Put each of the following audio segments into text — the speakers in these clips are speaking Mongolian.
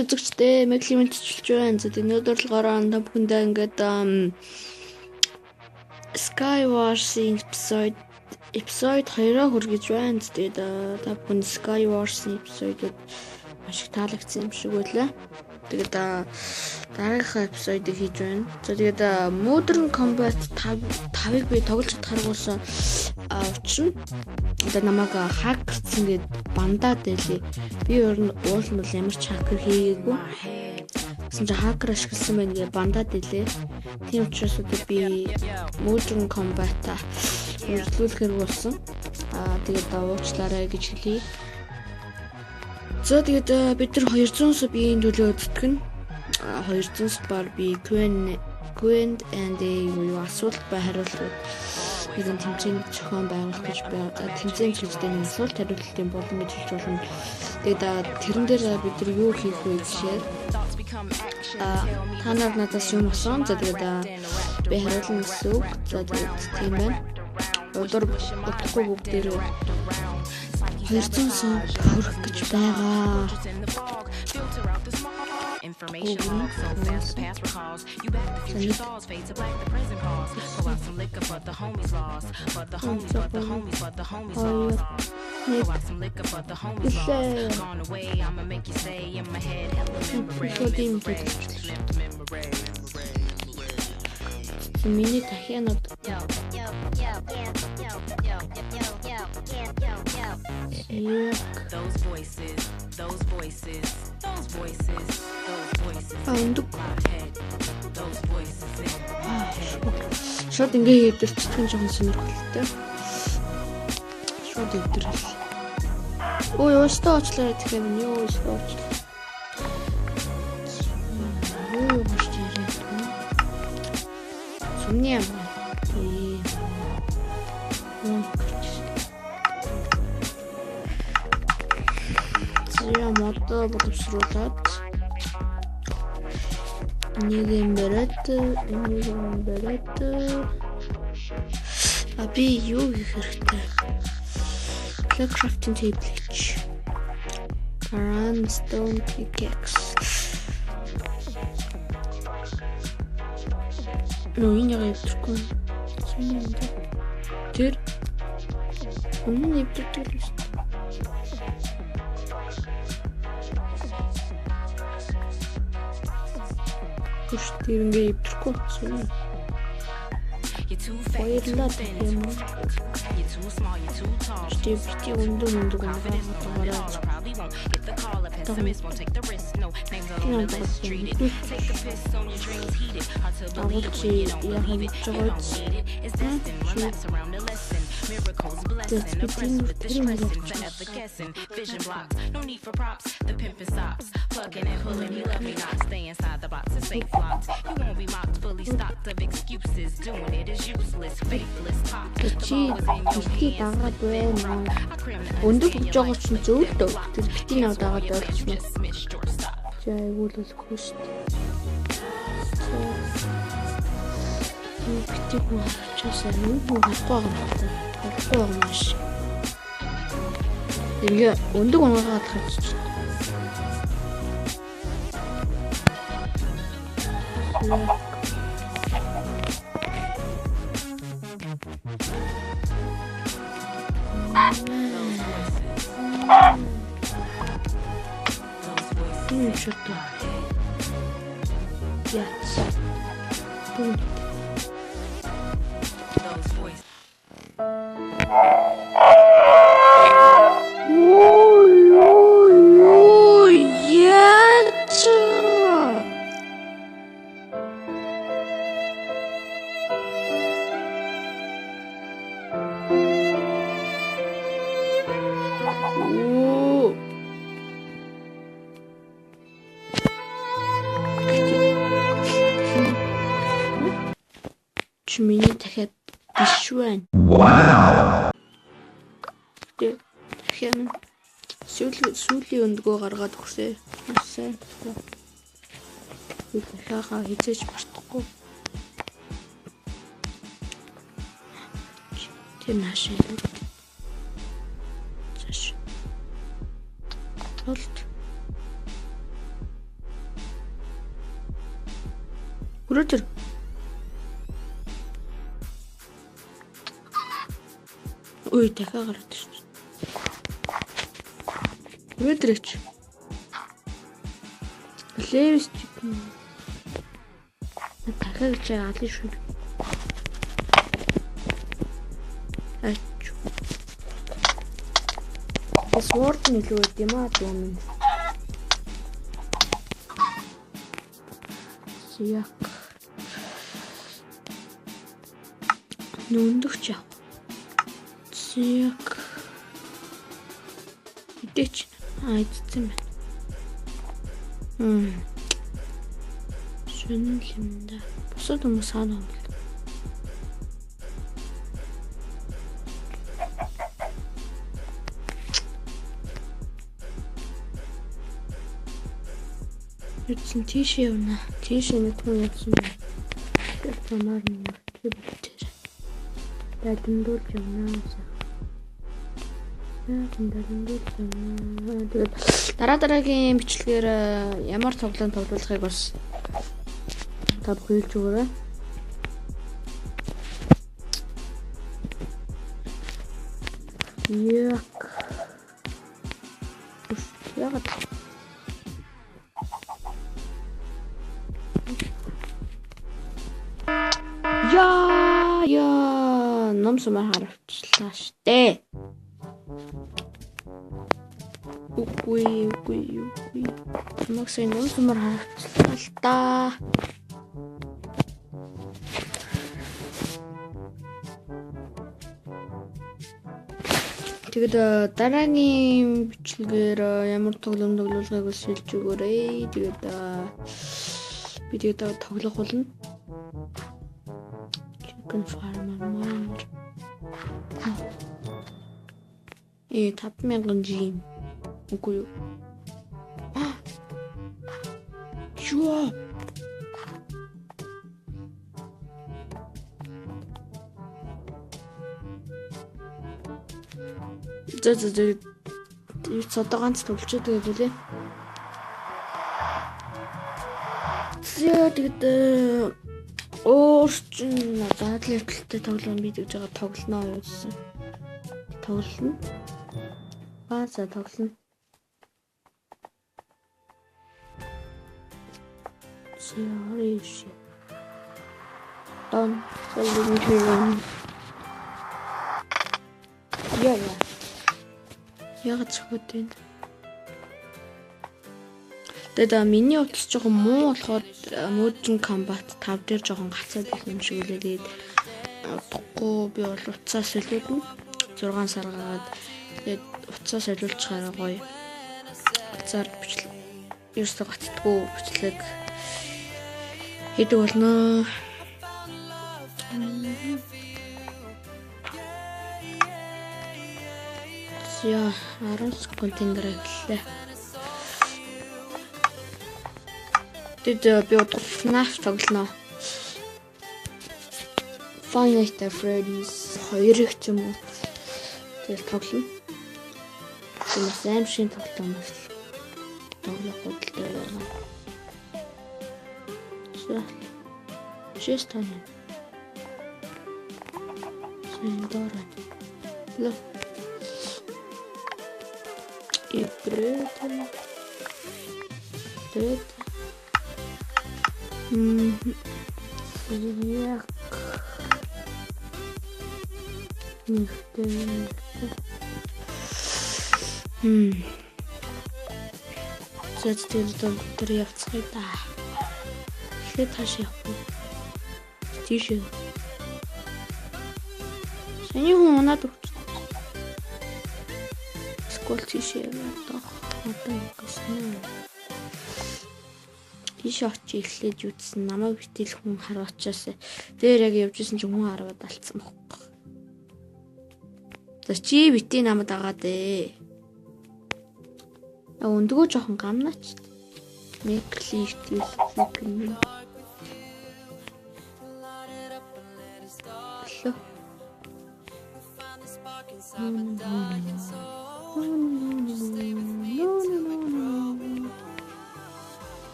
Монголын үзэгчтэй Меклимент чилж байна. За өнөөдөр л гараа та бүхэндээ ингээд Skywars-ийн episode 2-аа хүргэж байна. Тэгээд та бүхэн Skywars-ийн episode-д маш их таалагдсан юм шиг байлаа. Тэгээд дараагийнхаа episode-ыг хийж байна. За тэгээд Modern Combat 5-ыг би тоглож чадхааргуулсан учир нь одоо намайг хакерцэн гээд бандаад байлээ. Би уул нь бол ямар ч хакер хийгээгүй. Гэсэн чи хакер ашигласан байна гэж бандаад байлээ. Тийм учраас одоо би Modern Combat үргэлжлүүлэхээр болсон. Тэгээд уучлаарай гэж хэлье. За тэгээд бид нар 200 субийн төлөө өдөртгөн 200 субаар би Queen and юу асуулт ба хариултууд нэгэн тэмцээний зохион байгуулах гэж байгаа. Тэмцээн зүйлтэй нэг асуулт хариултын болон гэж хэлж болно. Тэгээд тэрэн дээр бид нар юу хийх вэ гэхээр та нар надаас юм асуун. За тэгээд би хариулна гэсэн үг. За тэгээд тийм байна. Өдөр утгагүй бүгдээрээ 200 сум хүрэх гэж байгаа. Information so fast past recalls you back the future stars fade to black the present calls go out some liquor but the homies lost but the homies lost go out some liquor but the homies lost gone away I'ma make you stay in my head миний дахианууд those voices шууд ингээ хэвдэрчдэг жоохон сонирхолтой. Шууд хэвдэрэл. Ой, өстөө очлоо гэх юм юу өстөө очлоо. Юу гэж ярьж байна. Сумни юм. Я мото боловсруулаад нэг юм бариад би юу хийх хэрэгтэй? Crafting table хийж. Stone pickaxe. Энэ яг хэвчгүй. Тэр өмнө нэвтрдэг л шүү. Күштэй ингээ хэвчгүй байна. Баярлалаа юм. Степти өндөр miracles blessing a press with the stress and forever guessing vision blocks no need for props the pimpin' stops plugging and pulling he love me not stay inside the box and safe locked you won't be mocked fully stocked of excuses doing it is useless faithless pop the ball was in your hands өндөр хурж байгаа ч зөв л дөө тэр битийн аваад байгаа ойлгочихно. За эгүүлүүлэхгүй шүү дээ. Битийг уучаасаа юу гарахгүй байгаа юм маш. Тэгээ өндөг унгаад хатчих. Что-то. Пять. Пункт. Миний дахиад биш байна. Вау. Тэгэхээр сүүлийн өндгөө гаргаад өгсэй. Сайн. Би дахиагаа хизээж мартахгүй. Тэр наашаа. Цааш. Толт. Хүрээд ир. Ой, дахиад гараад шүү дээ. Хүрээд ирээч. Левс чикен. Дахиад чи аль шүү. Ач. Sword нэлээд байд юм аа дуу минь. Як. Нүндөгч яа. Як. Идэч. Идсэн байна. Шүн юм да. Бусад хүмүүс хаана юм бэ? Ятсан тийш явна. Тийш нэг хүн явсан байна. Тэр томаар нь тэр. Дадандуур явна. Тэгээд дараагийн бичлэгээр ямар тоглоом тоглуулахыг бас та бүхэн хэлж өгөөрэй. Яг. Яа, номсомор харагчлаа штэ. Үгүй. Магсай номсомор харагчлаа л та. Тэгээд дараагийн бичлэгээр ямар тоглоом тоглуулахыг бас хэлж өгөөрэй. Тэгээд би тэгээд тоглох болно. Chicken farmer miner. 5,000 жин. Үгүй юу? Чуа. Цодоо ганц төвлчээд байгаа бүлээ. Тэгээд өөрчн задлалтай тоглоом бий гэж байгаа тоглоно юу гэсэн. Тоглоно. Бааса тоглоно. Serious. Don't follow. Яг зөвхөн тийм. Тэгээд миний утас жоохон муу болохоор Modern Combat 5 дээр жоохон гацаад байх юм шиг үлээ. Тэгээд утгагүй би бол утсаас солиулна. 6 сар гараад тэгээд утсаас солиулчихаараа гоё. Утсаар бичлэг. Ерөөсөө гацдаггүй бичлэг хийдэг болно. Яа, 10 секундын дараа эхэллээ. Тэгээд би FNAF тоглоно. Five Nights at Freddy's 2 ч юм уу. Тэгээд тоглоно. Тэгмээс аимшиг тоглоом байна. Тоглох хөдөлтэй байна. Шестан. Сэндора. Ло. И прыгай. Прыгай. Як. Нихтэй. Зэцтэй тэр явцгай да. Эхлээд тааш явах. Тийш. Саний хүн унаад өгч. Скол тийш яваад. Одоо ингэсэн. Тийш очиж эхлээд юудсан намайг битэл хүн хараачаас дээр яг явжсэн чинь хүн хараад алдсан бохоо. За чи битээ намайг дагаад ээ. Өндгөө жоохон гамнаач. Мэклифт юм.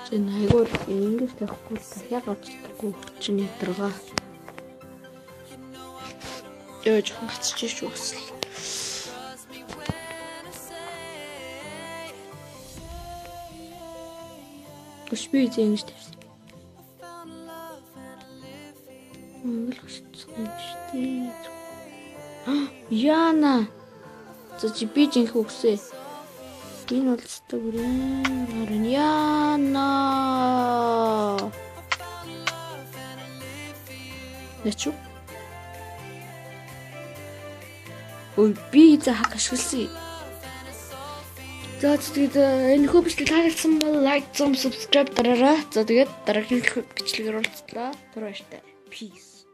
Чин айгуу ингэж тавихгүй дахиад орчихдаггүй чиний дөргаа. Яаж хацчих шүү гэсэн. Гүшби ингэж тавьсан. Яна. За чи би жинх үгсээ. Энэ бол зөв бүрэн Яна. Нэчүү. Ой би за хак ашигласан. За тэгээд энэ хөө бичлэг таалагдсан бол лайк, subscribe дараарай. За тэгээд дараагийн бичлэгээр уулзлаа. Түр баяртай. Peace.